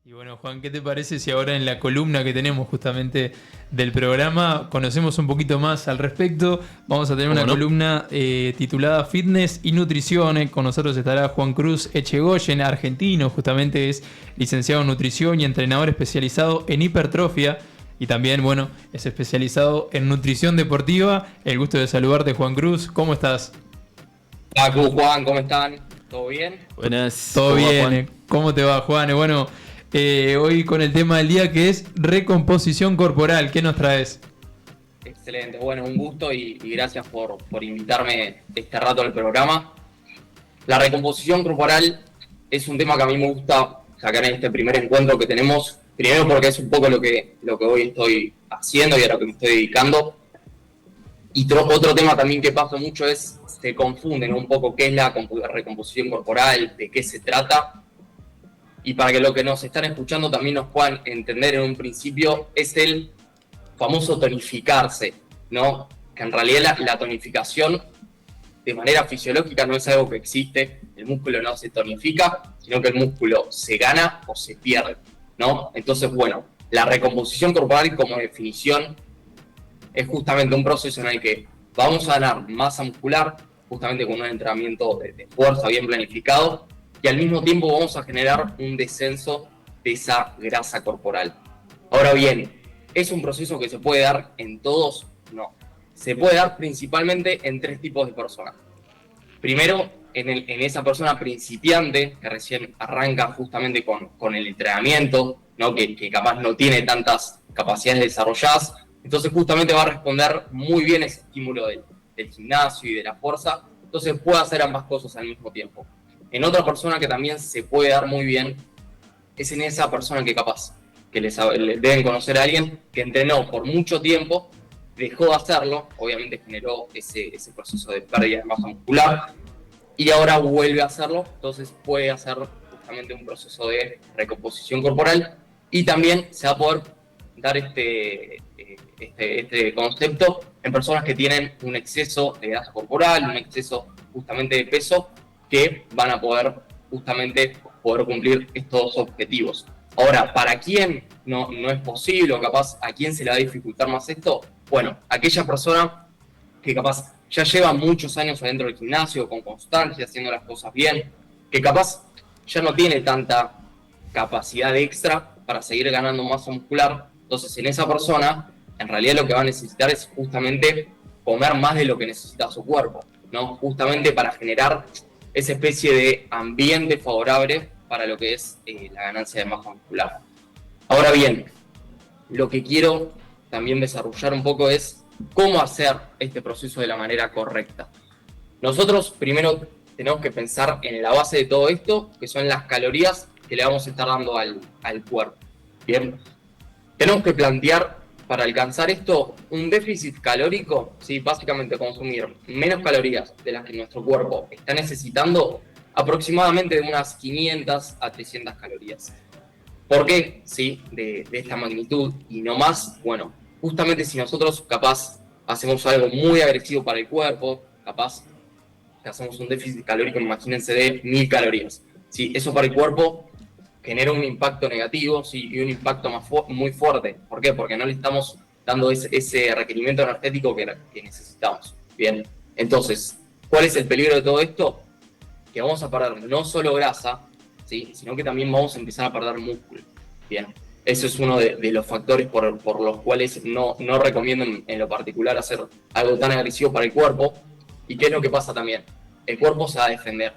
Y bueno, Juan, ¿qué te parece si ahora en la columna que tenemos justamente del programa conocemos un poquito más al respecto? Vamos a tener ¿Cómo una no? columna titulada Fitness y Nutrición. Con nosotros estará Juan Cruz Echegoyen, argentino, justamente es licenciado en nutrición y entrenador especializado en hipertrofia. Y también, bueno, es especializado en nutrición deportiva. El gusto de saludarte, Juan Cruz. ¿Cómo estás? Facu, Juan, ¿cómo están? ¿Todo bien? Buenas, Todo ¿cómo va bien. Juan? ¿Cómo te va, Juan? Bueno, hoy con el tema del día que es recomposición corporal. ¿Qué nos traes? Excelente, bueno, un gusto y gracias por invitarme este rato al programa. La recomposición corporal es un tema que a mí me gusta sacar en este primer encuentro que tenemos, primero porque es un poco lo que hoy estoy haciendo y a lo que me estoy dedicando. Y otro tema también que pasa mucho es, se confunden un poco qué es la recomposición corporal, de qué se trata. Y para que lo que nos están escuchando también nos puedan entender en un principio, es el famoso tonificarse, ¿no? Que en realidad la tonificación de manera fisiológica no es algo que existe, el músculo no se tonifica, sino que el músculo se gana o se pierde, ¿no? Entonces, bueno, la recomposición corporal como definición es justamente un proceso en el que vamos a ganar masa muscular, justamente con un entrenamiento de fuerza bien planificado, y al mismo tiempo vamos a generar un descenso de esa grasa corporal. Ahora bien, ¿es un proceso que se puede dar en todos? No. Se puede dar principalmente en tres tipos de personas. Primero, en esa persona principiante que recién arranca justamente con el entrenamiento, ¿no? que capaz no tiene tantas capacidades desarrolladas, entonces justamente va a responder muy bien ese estímulo del gimnasio y de la fuerza, entonces puede hacer ambas cosas al mismo tiempo. En otra persona que también se puede dar muy bien es en esa persona que capaz, que les deben conocer a alguien que entrenó por mucho tiempo, dejó de hacerlo, obviamente generó ese proceso de pérdida de masa muscular, y ahora vuelve a hacerlo, entonces puede hacer justamente un proceso de recomposición corporal y también se va a poder dar este concepto en personas que tienen un exceso de grasa corporal, un exceso justamente de peso, que van a poder justamente poder cumplir estos objetivos. Ahora, ¿para quién no es posible o capaz a quién se le va a dificultar más esto? Bueno, aquella persona que capaz ya lleva muchos años adentro del gimnasio, con constancia, haciendo las cosas bien, que capaz ya no tiene tanta capacidad extra para seguir ganando masa muscular. Entonces, en esa persona, en realidad lo que va a necesitar es justamente comer más de lo que necesita su cuerpo, ¿no? Justamente para generar esa especie de ambiente favorable para lo que es la ganancia de masa muscular. Ahora bien, lo que quiero también desarrollar un poco es cómo hacer este proceso de la manera correcta. Nosotros primero tenemos que pensar en la base de todo esto, que son las calorías que le vamos a estar dando al cuerpo. Bien, tenemos que plantear para alcanzar esto un déficit calórico, ¿sí? Básicamente consumir menos calorías de las que nuestro cuerpo está necesitando, aproximadamente de unas 500 a 300 calorías. ¿Por qué? Sí, de esta magnitud y no más. Bueno, justamente si nosotros capaz hacemos algo muy agresivo para el cuerpo, capaz que hacemos un déficit calórico, imagínense, de 1000 calorías. Sí, eso para el cuerpo genera un impacto negativo, sí, y un impacto muy fuerte. ¿Por qué? Porque no le estamos dando ese requerimiento energético que necesitamos. Bien, entonces, ¿cuál es el peligro de todo esto? Que vamos a perder no solo grasa, ¿sí? Sino que también vamos a empezar a perder músculo. Bien, eso es uno de los factores por los cuales no recomiendo en lo particular hacer algo tan agresivo para el cuerpo. ¿Y qué es lo que pasa también? El cuerpo se va a defender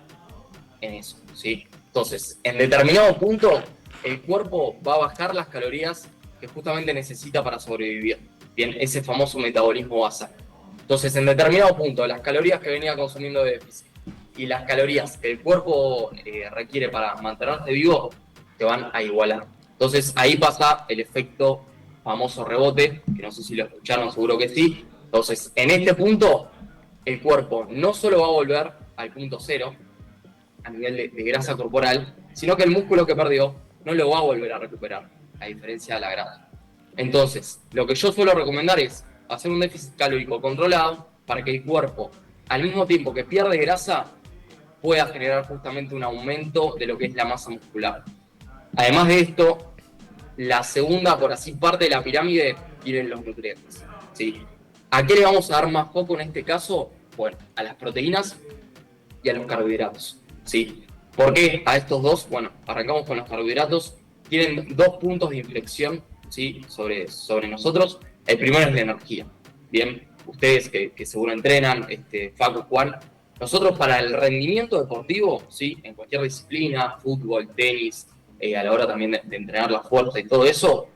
en eso, ¿sí? Entonces, en determinado punto, el cuerpo va a bajar las calorías que justamente necesita para sobrevivir. Bien, ese famoso metabolismo basal. Entonces, en determinado punto, las calorías que venía consumiendo de déficit y las calorías que el cuerpo requiere para mantenerse vivo, te van a igualar. Entonces, ahí pasa el efecto famoso rebote, que no sé si lo escucharon, seguro que sí. Entonces, en este punto, el cuerpo no solo va a volver al punto cero, a nivel de grasa corporal, sino que el músculo que perdió no lo va a volver a recuperar, a diferencia de la grasa. Entonces, lo que yo suelo recomendar es hacer un déficit calórico controlado para que el cuerpo, al mismo tiempo que pierde grasa, pueda generar justamente un aumento de lo que es la masa muscular. Además de esto, la segunda, por así, parte de la pirámide tienen los nutrientes, ¿sí? ¿A qué le vamos a dar más foco en este caso? Bueno, a las proteínas y a los carbohidratos, ¿sí? ¿Por qué a estos dos? Bueno, arrancamos con los carbohidratos. Tienen dos puntos de inflexión, ¿sí? sobre nosotros. El primero es la energía. Bien, ustedes que seguro entrenan, Facu, Juan, nosotros para el rendimiento deportivo, ¿sí? En cualquier disciplina, fútbol, tenis, a la hora también de entrenar la fuerza y todo eso,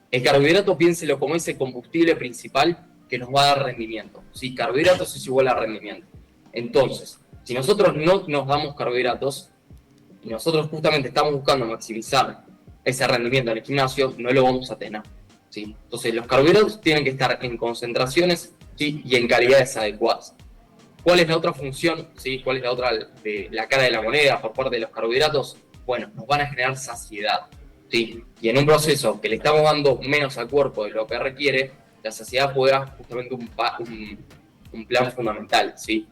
el carbohidrato piénselo como ese combustible principal que nos va a dar rendimiento, ¿sí? Carbohidratos es igual a rendimiento. Entonces, si nosotros no nos damos carbohidratos y nosotros justamente estamos buscando maximizar ese rendimiento en el gimnasio, no lo vamos a tener, ¿sí? Entonces, los carbohidratos tienen que estar en concentraciones, ¿sí? Y en calidades adecuadas. ¿Cuál es la otra función? ¿Sí? ¿Cuál es la otra de la cara de la moneda por parte de los carbohidratos? Bueno, nos van a generar saciedad, ¿sí? Y en un proceso que le estamos dando menos al cuerpo de lo que requiere, la saciedad juega justamente un plan fundamental, ¿sí?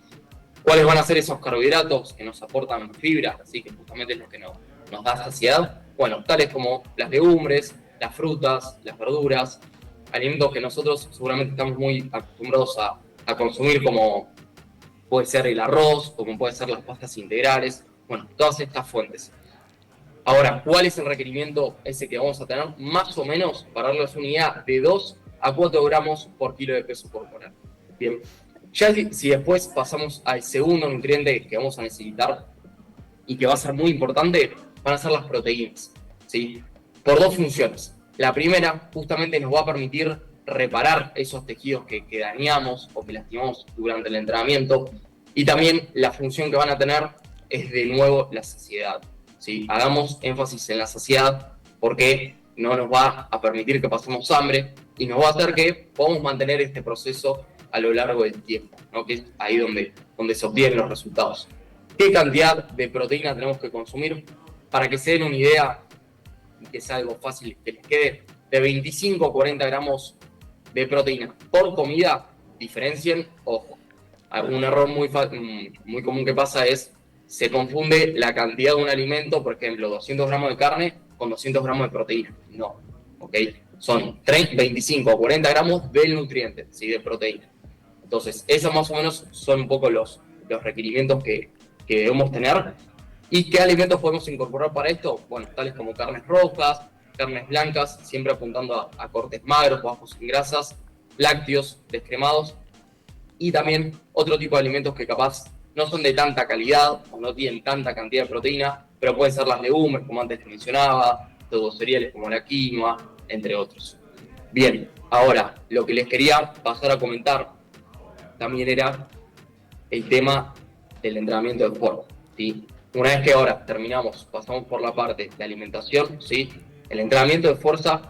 ¿Cuáles van a ser esos carbohidratos que nos aportan fibra, así que justamente es lo que nos da saciedad? Bueno, tales como las legumbres, las frutas, las verduras, alimentos que nosotros seguramente estamos muy acostumbrados a consumir, como puede ser el arroz, como puede ser las pastas integrales, bueno, todas estas fuentes. Ahora, ¿cuál es el requerimiento ese que vamos a tener? Más o menos, para darles una idea, de 2 a 4 gramos por kilo de peso corporal. Bien, ya si después pasamos al segundo nutriente que vamos a necesitar y que va a ser muy importante, van a ser las proteínas, ¿sí? Por dos funciones. La primera, justamente nos va a permitir reparar esos tejidos que dañamos o que lastimamos durante el entrenamiento, y también la función que van a tener es de nuevo la saciedad, ¿sí? Hagamos énfasis en la saciedad porque no nos va a permitir que pasemos hambre y nos va a hacer que podamos mantener este proceso a lo largo del tiempo, ¿no? Que es ahí donde se obtienen los resultados. ¿Qué cantidad de proteína tenemos que consumir? Para que se den una idea y que sea algo fácil que les quede, de 25 a 40 gramos de proteína por comida. Diferencien, ojo, un error muy común que pasa es se confunde la cantidad de un alimento, por ejemplo, 200 gramos de carne con 200 gramos de proteína. No, ¿ok? Son 25 o 40 gramos del nutriente, ¿sí? De proteína. Entonces, esos más o menos son un poco los requerimientos que debemos tener. ¿Y qué alimentos podemos incorporar para esto? Bueno, tales como carnes rojas, carnes blancas, siempre apuntando a cortes magros, bajos en grasas, lácteos, descremados, y también otro tipo de alimentos que capaz no son de tanta calidad o no tienen tanta cantidad de proteína, pero pueden ser las legumbres, como antes te mencionaba, los cereales como la quinoa, entre otros. Bien, ahora, lo que les quería pasar a comentar también era el tema del entrenamiento de fuerza, ¿sí? Una vez que ahora terminamos, pasamos por la parte de alimentación, ¿sí? El entrenamiento de fuerza,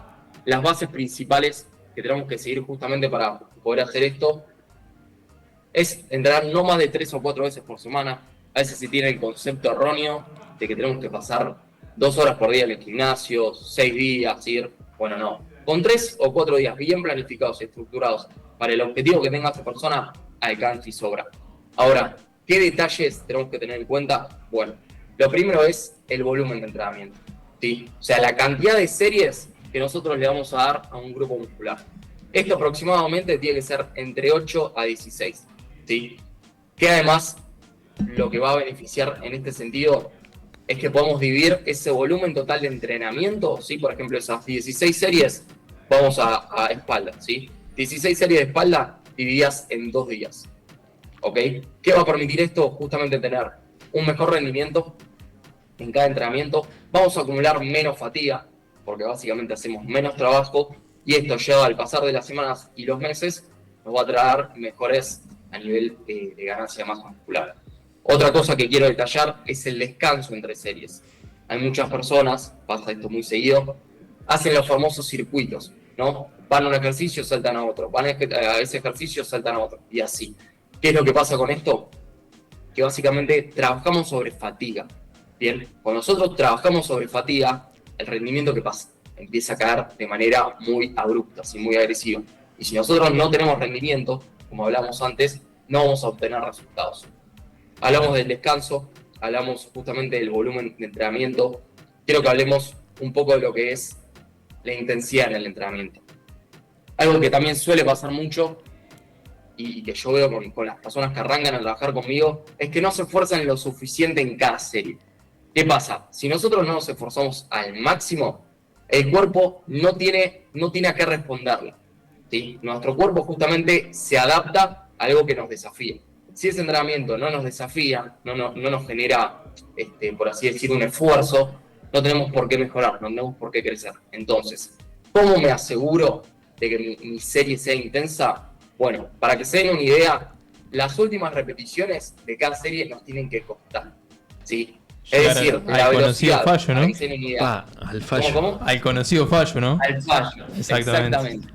las bases principales que tenemos que seguir justamente para poder hacer esto es entrenar no más de 3 o 4 veces por semana. A veces se tiene el concepto erróneo de que tenemos que pasar 2 horas por día en el gimnasio, 6 días, ir. Bueno, no. Con 3 o 4 días bien planificados y estructurados para el objetivo que tenga esa persona, alcanza y sobra. Ahora, ¿qué detalles tenemos que tener en cuenta? Bueno, lo primero es el volumen de entrenamiento, ¿sí? O sea, la cantidad de series que nosotros le vamos a dar a un grupo muscular. Esto aproximadamente tiene que ser entre 8 a 16, ¿sí? Que además lo que va a beneficiar en este sentido es que podamos dividir ese volumen total de entrenamiento, ¿sí? Por ejemplo, esas 16 series, vamos a espalda, ¿sí? 16 series de espalda divididas en 2 días, ¿ok? ¿Qué va a permitir esto? Justamente tener un mejor rendimiento en cada entrenamiento. Vamos a acumular menos fatiga, porque básicamente hacemos menos trabajo, y esto lleva al pasar de las semanas y los meses, nos va a traer mejores a nivel de ganancia de masa muscular. Otra cosa que quiero detallar es el descanso entre series. Hay muchas personas, pasa esto muy seguido, hacen los famosos circuitos, ¿no? Van a un ejercicio, saltan a otro, van a ese ejercicio, saltan a otro, y así. ¿Qué es lo que pasa con esto? Que básicamente trabajamos sobre fatiga. Bien, cuando nosotros trabajamos sobre fatiga, el rendimiento que pasa empieza a caer de manera muy abrupta, así, muy agresiva. Y si nosotros no tenemos rendimiento, como hablamos antes, no vamos a obtener resultados. Hablamos del descanso, hablamos justamente del volumen de entrenamiento. Quiero que hablemos un poco de lo que es la intensidad en el entrenamiento. Algo que también suele pasar mucho y que yo veo con las personas que arrancan a trabajar conmigo es que no se esfuerzan lo suficiente en cada serie. ¿Qué pasa? Si nosotros no nos esforzamos al máximo, el cuerpo no tiene a qué responderle, ¿sí? Nuestro cuerpo justamente se adapta a algo que nos desafía. Si ese entrenamiento no nos desafía, no nos genera, por así decir, un esfuerzo, no tenemos por qué mejorar, no tenemos por qué crecer. Entonces, ¿cómo me aseguro de que mi serie sea intensa? Bueno, para que se den una idea, las últimas repeticiones de cada serie nos tienen que costar, ¿sí? Es decir, la velocidad, fallo, ¿no? Al fallo. ¿Cómo? Al conocido fallo, ¿no? Al fallo, exactamente.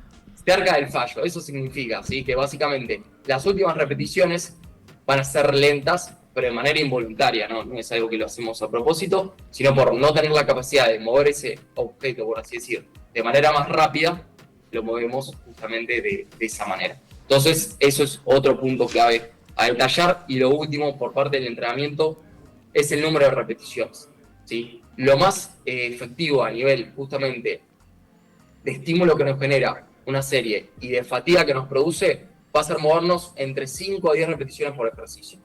Cerca del fallo, eso significa, ¿sí? Que básicamente las últimas repeticiones van a ser lentas, pero de manera involuntaria, ¿no? No es algo que lo hacemos a propósito, sino por no tener la capacidad de mover ese objeto, por así decir, de manera más rápida, lo movemos justamente de esa manera. Entonces, eso es otro punto clave a detallar. Y lo último, por parte del entrenamiento, es el número de repeticiones, ¿sí? Lo más efectivo a nivel justamente de estímulo que nos genera una serie y de fatiga que nos produce va a ser movernos entre 5 a 10 repeticiones por ejercicio,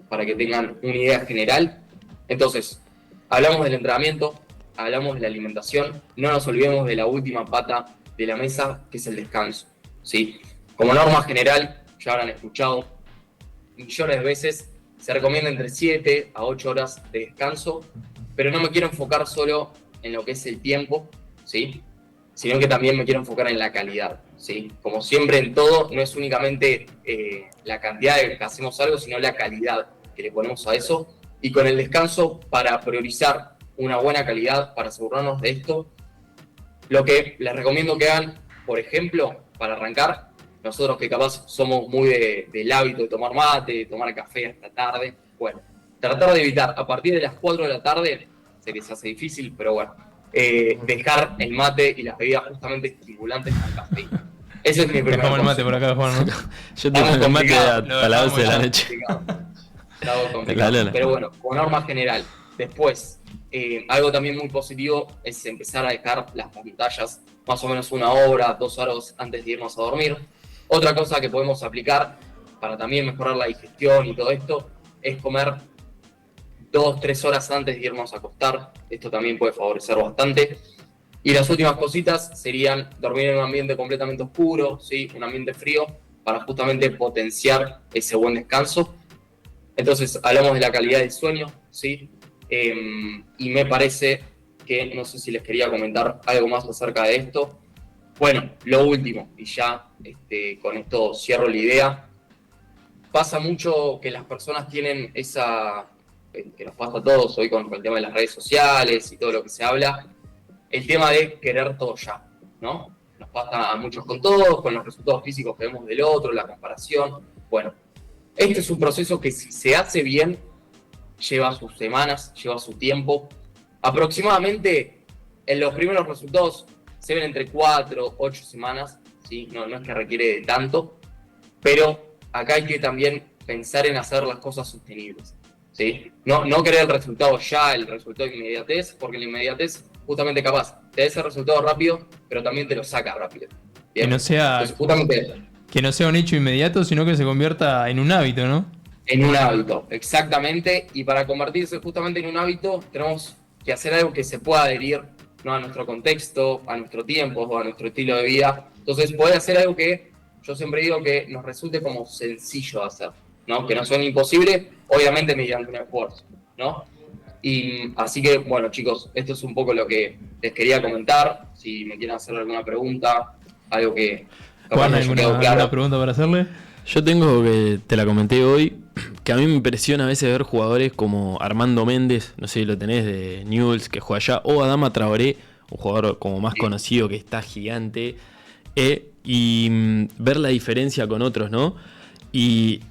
para que tengan una idea general. Entonces, hablamos del entrenamiento, hablamos de la alimentación, no nos olvidemos de la última pata de la mesa, que es el descanso, ¿sí? Como norma general, ya habrán escuchado millones de veces, se recomienda entre 7 a 8 horas de descanso, pero no me quiero enfocar solo en lo que es el tiempo, ¿sí? Sino que también me quiero enfocar en la calidad, ¿sí? Como siempre en todo, no es únicamente la cantidad de que hacemos algo, sino la calidad que le ponemos a eso. Y con el descanso, para priorizar una buena calidad, para asegurarnos de esto, lo que les recomiendo que hagan, por ejemplo, para arrancar, nosotros que capaz somos muy del hábito de tomar mate, de tomar café hasta tarde, bueno, tratar de evitar a partir de las 4 de la tarde, sé que se hace difícil, pero bueno, dejar el mate y las bebidas justamente estimulantes con cafeína. Ese es mi primer consejo. El mate por acá, Juan, ¿no? Yo tengo el mate a las 12 de la noche. Pero bueno, con norma general. Después, algo también muy positivo es empezar a dejar las pantallas más o menos 1 hora, 2 horas antes de irnos a dormir. Otra cosa que podemos aplicar para también mejorar la digestión y todo esto es comer 2-3 horas antes de irnos a acostar. Esto también puede favorecer bastante. Y las últimas cositas serían dormir en un ambiente completamente oscuro, ¿sí? Un ambiente frío, para justamente potenciar ese buen descanso. Entonces, hablamos de la calidad del sueño, ¿sí? Y me parece que, no sé si les quería comentar algo más acerca de esto. Bueno, lo último, y ya con esto cierro la idea. Pasa mucho que las personas tienen esa, que nos pasa a todos hoy con el tema de las redes sociales y todo lo que se habla, el tema de querer todo ya, ¿no? Nos pasa a muchos con todos, con los resultados físicos que vemos del otro, la comparación. Bueno, este es un proceso que si se hace bien, lleva sus semanas, lleva su tiempo. Aproximadamente en los primeros resultados se ven entre 4 8 semanas, ¿sí? No es que requiere de tanto, pero acá hay que también pensar en hacer las cosas sostenibles, ¿sí? No querer el resultado ya, el resultado de inmediatez, porque la inmediatez justamente capaz te da ese resultado rápido, pero también te lo saca rápido. ¿Bien? Que no sea, entonces, justamente, que no sea un hecho inmediato, sino que se convierta en un hábito, ¿no? En un hábito, exactamente. Y para convertirse justamente en un hábito, tenemos que hacer algo que se pueda adherir, ¿no? A nuestro contexto, a nuestro tiempo o a nuestro estilo de vida. Entonces, poder hacer algo que yo siempre digo que nos resulte como sencillo de hacer, ¿no? Que no suene imposible, obviamente mediante un esfuerzo, ¿no? Y así que, bueno, chicos, esto es un poco lo que les quería comentar. Si me quieren hacer alguna pregunta, algo que Juan, no quedó claro. ¿alguna pregunta para hacerle? Yo tengo, que te la comenté hoy, que a mí me impresiona a veces ver jugadores como Armando Méndez, no sé si lo tenés, de Newell's, que juega allá, o Adama Traoré, un jugador como más conocido, que está gigante, y ver la diferencia con otros, ¿no? Y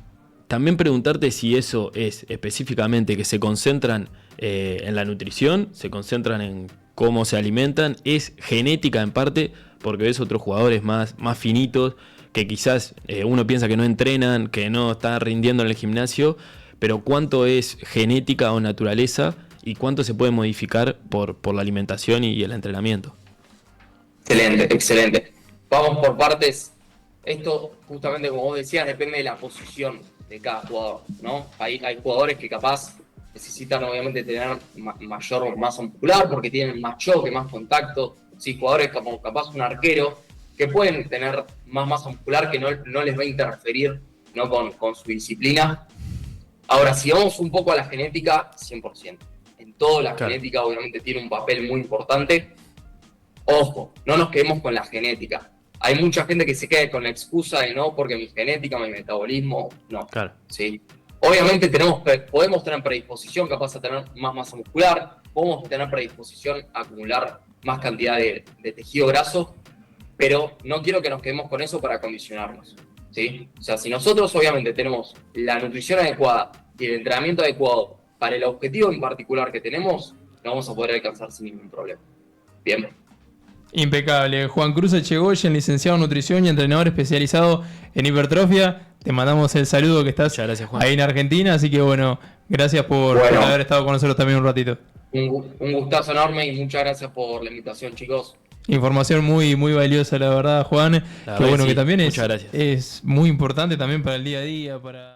también preguntarte si eso es específicamente que se concentran en la nutrición, se concentran en cómo se alimentan, es genética en parte, porque ves otros jugadores más finitos, que quizás uno piensa que no entrenan, que no están rindiendo en el gimnasio, pero cuánto es genética o naturaleza y cuánto se puede modificar por la alimentación y el entrenamiento. Excelente, excelente. Vamos por partes. Esto, justamente como vos decías, depende de la posición de cada jugador, ¿no? Hay jugadores que capaz necesitan obviamente tener mayor masa muscular porque tienen más choque, más contacto. Sí, jugadores como capaz un arquero que pueden tener más masa muscular que no les va a interferir, ¿no? con su disciplina. Ahora, si vamos un poco a la genética, 100%. En todo la genética obviamente tiene un papel muy importante. Ojo, no nos quedemos con la genética. Hay mucha gente que se queda con la excusa de no, porque mi genética, mi metabolismo, no. Claro. ¿Sí? Obviamente podemos tener predisposición capaz a tener más masa muscular, podemos tener predisposición a acumular más cantidad de tejido graso, pero no quiero que nos quedemos con eso para condicionarnos. ¿Sí? O sea, si nosotros obviamente tenemos la nutrición adecuada y el entrenamiento adecuado para el objetivo en particular que tenemos, lo vamos a poder alcanzar sin ningún problema. Bien. Impecable. Juan Cruz Echegoyen, licenciado en nutrición y entrenador especializado en hipertrofia. Te mandamos el saludo que estás ahí en Argentina, así que bueno, gracias por haber estado con nosotros también un ratito. Un gustazo enorme y muchas gracias por la invitación, chicos. Información muy, muy valiosa, la verdad, Juan. Que bueno, que también es muy importante también para el día a día, para...